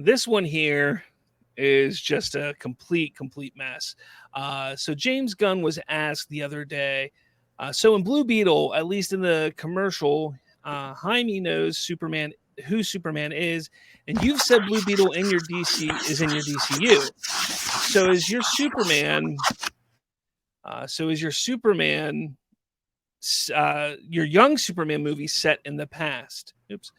This one here is just a complete mess. So James Gunn was asked the other day. So in Blue Beetle, at least in the commercial, Jaime knows Superman who Superman is, and you've said Blue Beetle in your DC is in your DCU. So is your Superman? So is your Superman? Your young Superman movie set in the past? Oops.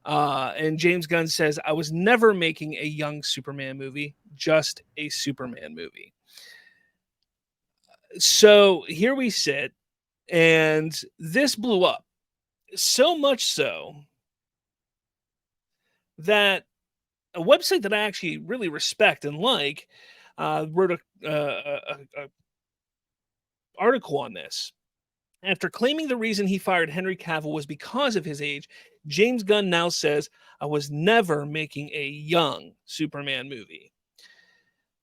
And James Gunn says, I was never making a young Superman movie, just a Superman movie. So here we sit, and this blew up so much so that a website that I actually really respect and like wrote a article on this. After claiming the reason he fired Henry Cavill was because of his age, James Gunn now says, I was never making a young Superman movie.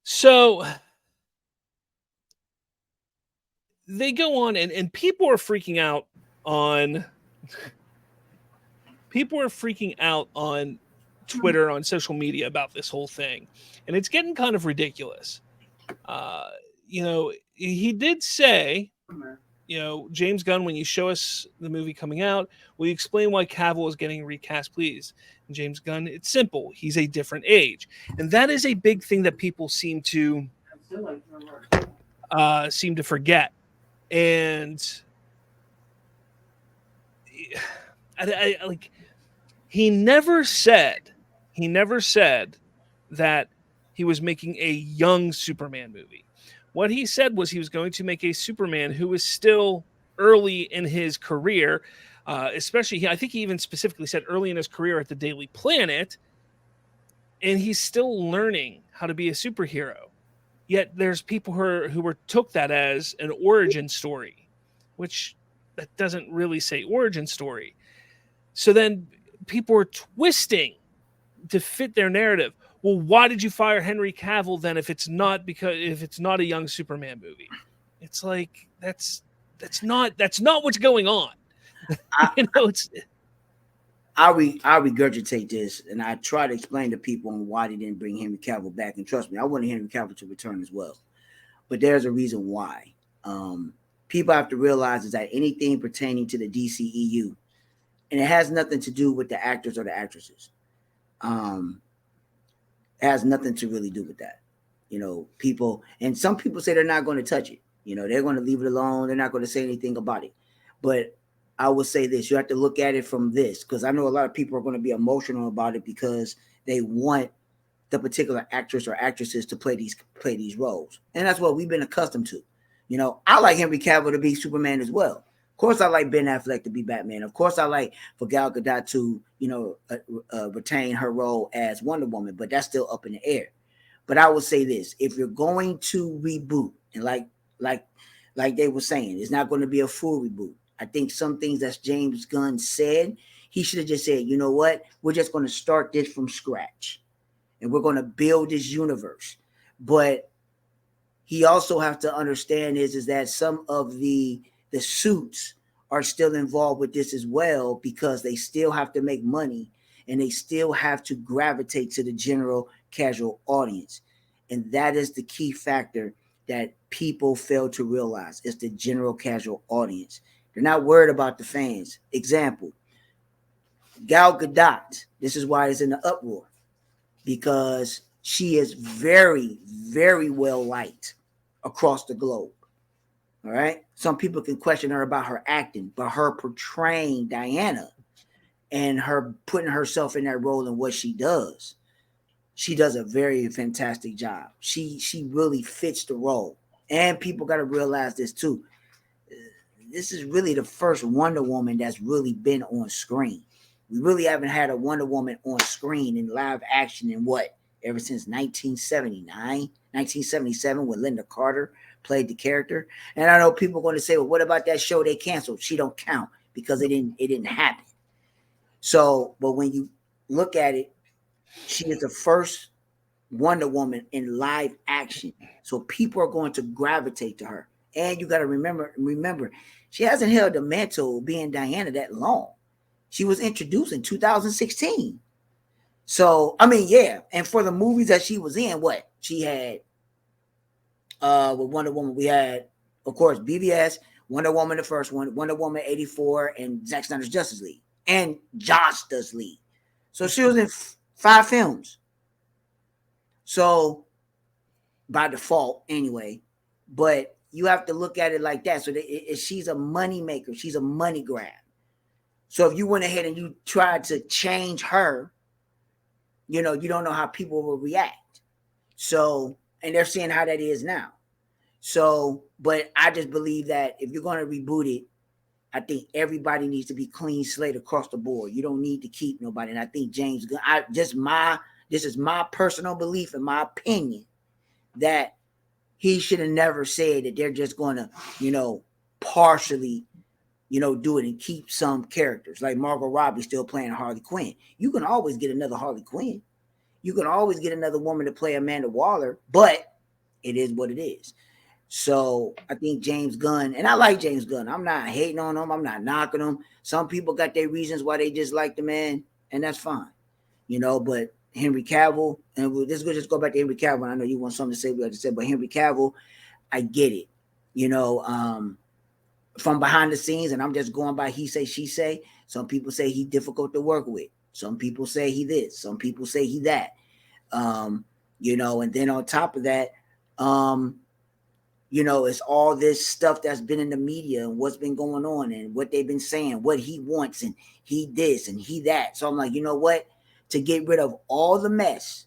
So they go on, and people are freaking out on Twitter, on social media about this whole thing. And it's getting kind of ridiculous. He did say, James Gunn, when you show us the movie coming out, will you explain why Cavill is getting recast, please? And James Gunn, it's simple. He's a different age. And that is a big thing that people seem to forget. And I like, he never said that he was making a young Superman movie. What he said was he was going to make a Superman who was still early in his career, especially, I think he even specifically said early in his career at the Daily Planet, and he's still learning how to be a superhero. Yet there's people who took that as an origin story, which that doesn't really say origin story. So then people are twisting to fit their narrative. Well, why did you fire Henry Cavill then if it's not a young Superman movie? It's like that's not what's going on. I regurgitate this, and I try to explain to people on why they didn't bring Henry Cavill back. And trust me, I wanted Henry Cavill to return as well, but there's a reason why. People have to realize is that anything pertaining to the DCEU, and it has nothing to do with the actors or the actresses. It has nothing to really do with that. People, and some people say they're not going to touch it. They're going to leave it alone. They're not going to say anything about it. But I will say this, you have to look at it from this, because I know a lot of people are going to be emotional about it because they want the particular actress or actresses to play these roles. And that's what we've been accustomed to. I like Henry Cavill to be Superman as well. Of course, I like Ben Affleck to be Batman. Of course, I like for Gal Gadot to, retain her role as Wonder Woman, but that's still up in the air. But I would say this: if you're going to reboot, and like they were saying, it's not going to be a full reboot. I think some things that James Gunn said, he should have just said, you know what? We're just going to start this from scratch, and we're going to build this universe. But he also has to understand is that some of the suits are still involved with this as well, because they still have to make money and they still have to gravitate to the general casual audience. And that is the key factor that people fail to realize. It's the general casual audience. They're not worried about the fans. Example, Gal Gadot. This is why it's in the uproar, because she is very, very well liked across the globe. All right. Some people can question her about her acting, but her portraying Diana and her putting herself in that role and what she does a very fantastic job. She really fits the role. And people got to realize this too. This is really the first Wonder Woman that's really been on screen. We really haven't had a Wonder Woman on screen in live action in ever since 1979, 1977, when Linda Carter played the character. And I know people are going to say, well, what about that show they canceled? She don't count because it didn't happen. So, but when you look at it, she is the first Wonder Woman in live action. So people are going to gravitate to her. And you got to remember, she hasn't held the mantle being Diana that long. She was introduced in 2016. So I mean, yeah. And for the movies that she was in, what she had with Wonder Woman, we had, of course, BVS, Wonder Woman, the first one, Wonder Woman 84, and Zack Snyder's Justice League, and Justice League. So she was in 5 films. So by default, anyway. But you have to look at it like that. So she's a money maker. She's a money grab. So if you went ahead and you tried to change her, you don't know how people will react. So, and they're seeing how that is now. So, but I just believe that if you're going to reboot it, I think everybody needs to be clean slate across the board. You don't need to keep nobody. And I think James Gunn, this is my personal belief and my opinion that he should have never said that they're just going to, partially, do it and keep some characters like Margot Robbie still playing Harley Quinn. You can always get another Harley Quinn. You can always get another woman to play Amanda Waller, but it is what it is. So I think James Gunn, and I like James Gunn. I'm not hating on him. I'm not knocking him. Some people got their reasons why they just like the man, and that's fine. But Henry Cavill, and let's just go back to Henry Cavill. I know you want something to say, but Henry Cavill, I get it. From behind the scenes, and I'm just going by he say, she say. Some people say he's difficult to work with. Some people say he this. Some people say he that. And then on top of that, it's all this stuff that's been in the media and what's been going on and what they've been saying, what he wants and he this and he that. So I'm like, you know what? To get rid of all the mess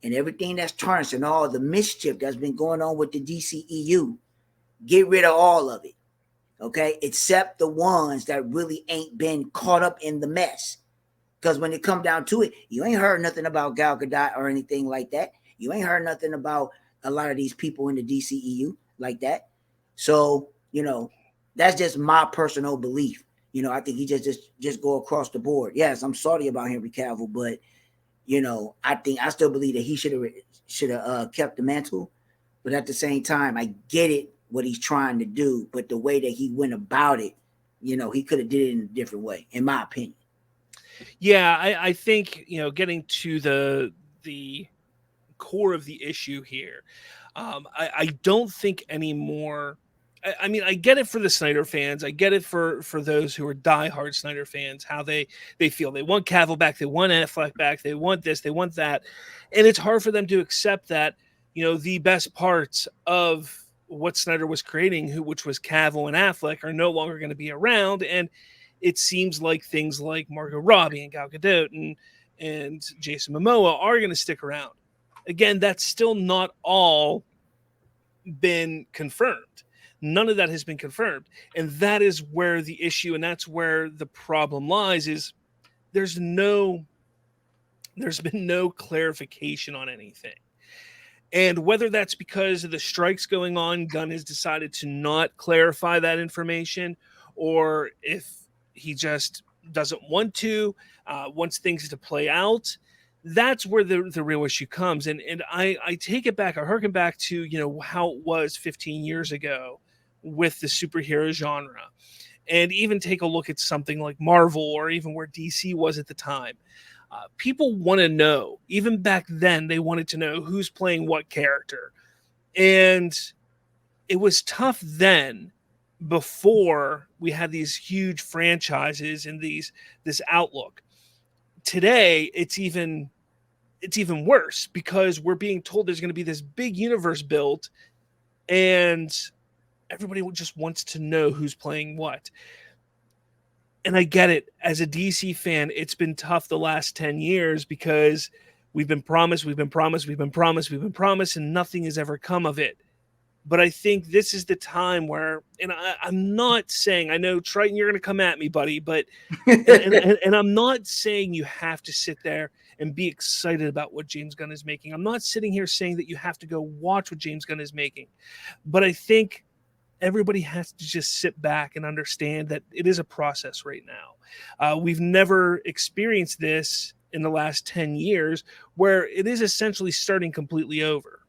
and everything that's tarnished and all the mischief that's been going on with the DCEU, get rid of all of it. Okay? Except the ones that really ain't been caught up in the mess. Because when it come down to it, you ain't heard nothing about Gal Gadot or anything like that. You ain't heard nothing about a lot of these people in the DCEU like that. So, that's just my personal belief. I think he just go across the board. Yes, I'm sorry about Henry Cavill, but I still believe that he should have kept the mantle. But at the same time, I get it what he's trying to do, but the way that he went about it, he could have did it in a different way, in my opinion. Yeah, I think getting to the core of the issue here. I don't think anymore. I mean, I get it for the Snyder fans. I get it for those who are diehard Snyder fans, how they feel. They want Cavill back. They want Affleck back. They want this. They want that. And it's hard for them to accept that, the best parts of what Snyder was creating, which was Cavill and Affleck, are no longer going to be around. And it seems like things like Margot Robbie and Gal Gadot and Jason Momoa are going to stick around. Again, that's still not all been confirmed. None of that has been confirmed. And that is where the issue, and that's where the problem lies, is there's been no clarification on anything. And whether that's because of the strikes going on, Gunn has decided to not clarify that information, or if he just doesn't want to, wants things to play out, that's where the real issue comes. And I take it back, I harken back to, how it was 15 years ago with the superhero genre. And even take a look at something like Marvel or even where DC was at the time. People want to know, even back then, they wanted to know who's playing what character. And it was tough then, before we had these huge franchises and this outlook. Today, it's even worse because we're being told there's going to be this big universe built and everybody just wants to know who's playing what. And I get it. As a DC fan, it's been tough the last 10 years because we've been promised, and nothing has ever come of it. But I think this is the time where, and I'm not saying, I know, Triton, you're going to come at me, buddy, but, and I'm not saying you have to sit there and be excited about what James Gunn is making. I'm not sitting here saying that you have to go watch what James Gunn is making. But I think everybody has to just sit back and understand that it is a process right now. We've never experienced this in the last 10 years where it is essentially starting completely over.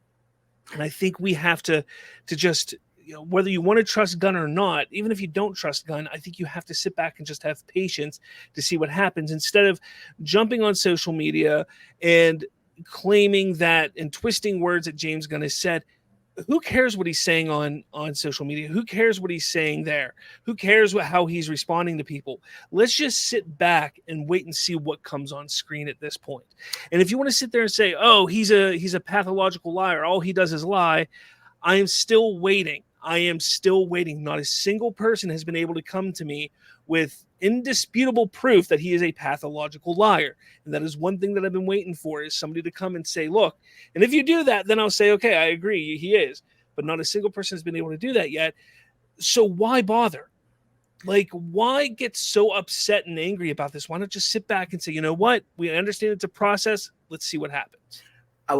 And I think we have to just whether you want to trust Gunn or not, even if you don't trust Gunn, I think you have to sit back and just have patience to see what happens instead of jumping on social media and claiming that and twisting words that James Gunn has said. Who cares what he's saying on social media? Who cares what he's saying there? Who cares how he's responding to people? Let's just sit back and wait and see what comes on screen at this point. And if you want to sit there and say, "Oh, he's a pathological liar. All he does is lie," I am still waiting. I am still waiting. Not a single person has been able to come to me with indisputable proof that he is a pathological liar. And that is one thing that I've been waiting for, is somebody to come and say, look, and if you do that, then I'll say, okay, I agree, he is. But not a single person has been able to do that yet. So why bother? Like, why get so upset and angry about this? Why not just sit back and say, you know what? We understand it's a process. Let's see what happens. I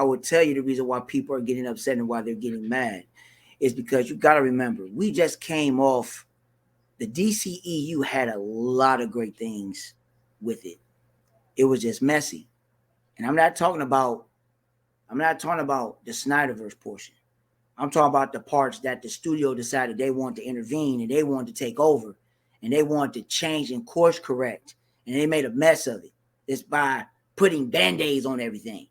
will tell you the reason why people are getting upset and why they're getting mad is because you got to remember, we just came off, the DCEU had a lot of great things with it. It was just messy. And I'm not talking about the Snyderverse portion. I'm talking about the parts that the studio decided they want to intervene and they wanted to take over and they wanted to change and course correct. And they made a mess of it. It's by putting Band-Aids on everything.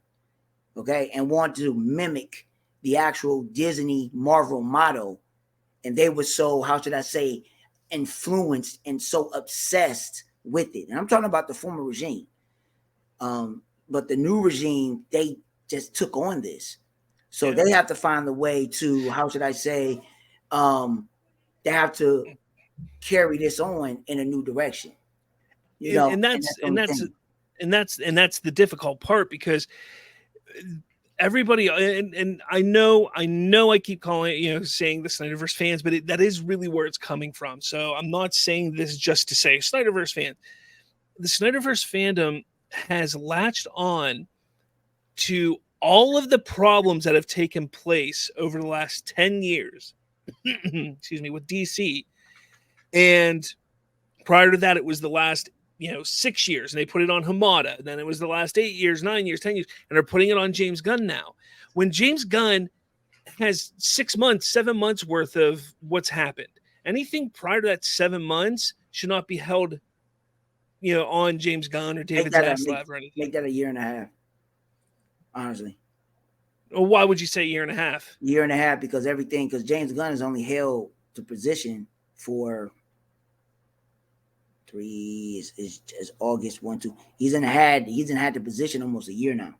Okay, and want to mimic the actual Disney Marvel motto. And they were so, how should I say, influenced and so obsessed with it. And I'm talking about the former regime. But the new regime, they just took on this. So they have to find a way to, how should I say, they have to carry this on in a new direction. And that's the difficult part, because everybody, and I know I keep calling it, saying the Snyderverse fans, but that is really where it's coming from. So I'm not saying this just to say Snyderverse fan. The Snyderverse fandom has latched on to all of the problems that have taken place over the last 10 years, excuse me, with DC. And prior to that, it was the last 6 years, and they put it on Hamada. Then it was the last 8 years, 9 years, 10 years, and they're putting it on James Gunn now. When James Gunn has 6 months, 7 months worth of what's happened, anything prior to that 7 months should not be held, on James Gunn or David Zaslav or anything. Make that a year and a half, honestly. Well, why would you say year and a half? Year and a half, because James Gunn is only held to position for 3 is August 1, 2. He's had the position almost a year now.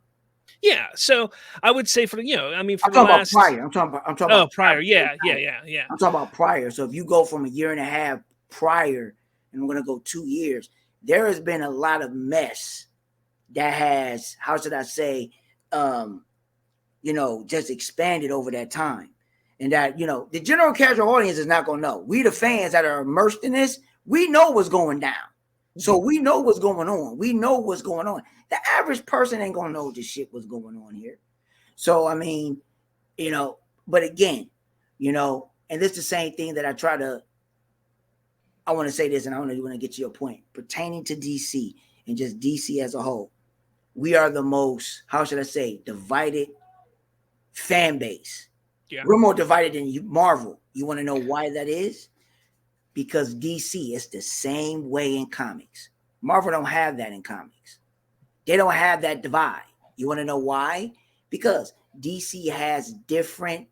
Yeah, so I would say for I'm talking about prior. I'm talking about prior. Yeah. I'm talking about prior. So if you go from a year and a half prior, and we're gonna go 2 years, there has been a lot of mess that has, how should I say, just expanded over that time, and that the general casual audience is not gonna know. We the fans that are immersed in this, we know what's going down. So we know what's going on. We know what's going on. The average person ain't gonna know this shit was going on here. So I mean, but again, and this is the same thing that I want to say this, and I want to get to your point pertaining to DC and just DC as a whole. We are the most, how should I say, divided fan base. Yeah. We're more divided than Marvel. You want to know why that is? Because DC is the same way in comics. Marvel don't have that in comics. They don't have that divide. You want to know why? Because DC has different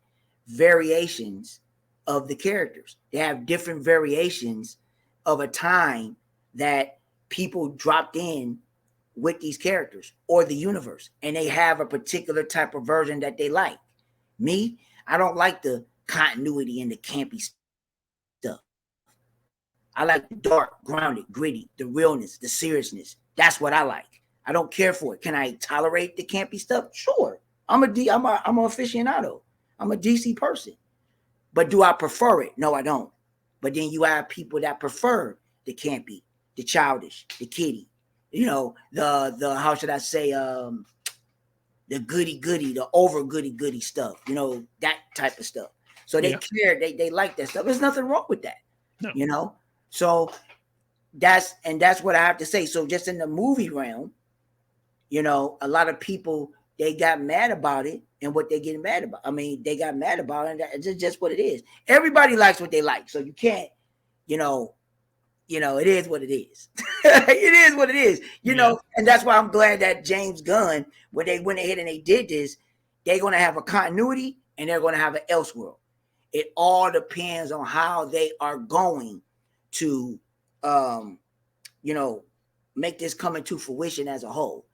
variations of the characters. They have different variations of a time that people dropped in with these characters or the universe, and they have a particular type of version that they like. Me, I don't like the continuity and the campy stuff. I like the dark, grounded, gritty, the realness, the seriousness. That's what I like. I don't care for it. Can I tolerate the campy stuff? Sure. I'm an aficionado. I'm a DC person. But do I prefer it? No, I don't. But then you have people that prefer the campy, the childish, the kiddie, the how should I say, the goody, the over goody stuff, that type of stuff. So they care, they like that stuff. There's nothing wrong with that, no. So that's what I have to say. So just in the movie realm, a lot of people they got mad about it, and what they getting mad about. I mean, they got mad about it, and it's just what it is. Everybody likes what they like, so you can't, you know, it is what it is. It is what it is, and that's why I'm glad that James Gunn, when they went ahead and they did this, they're gonna have a continuity and they're gonna have an Elseworld. It all depends on how they are going to, make this come into fruition as a whole.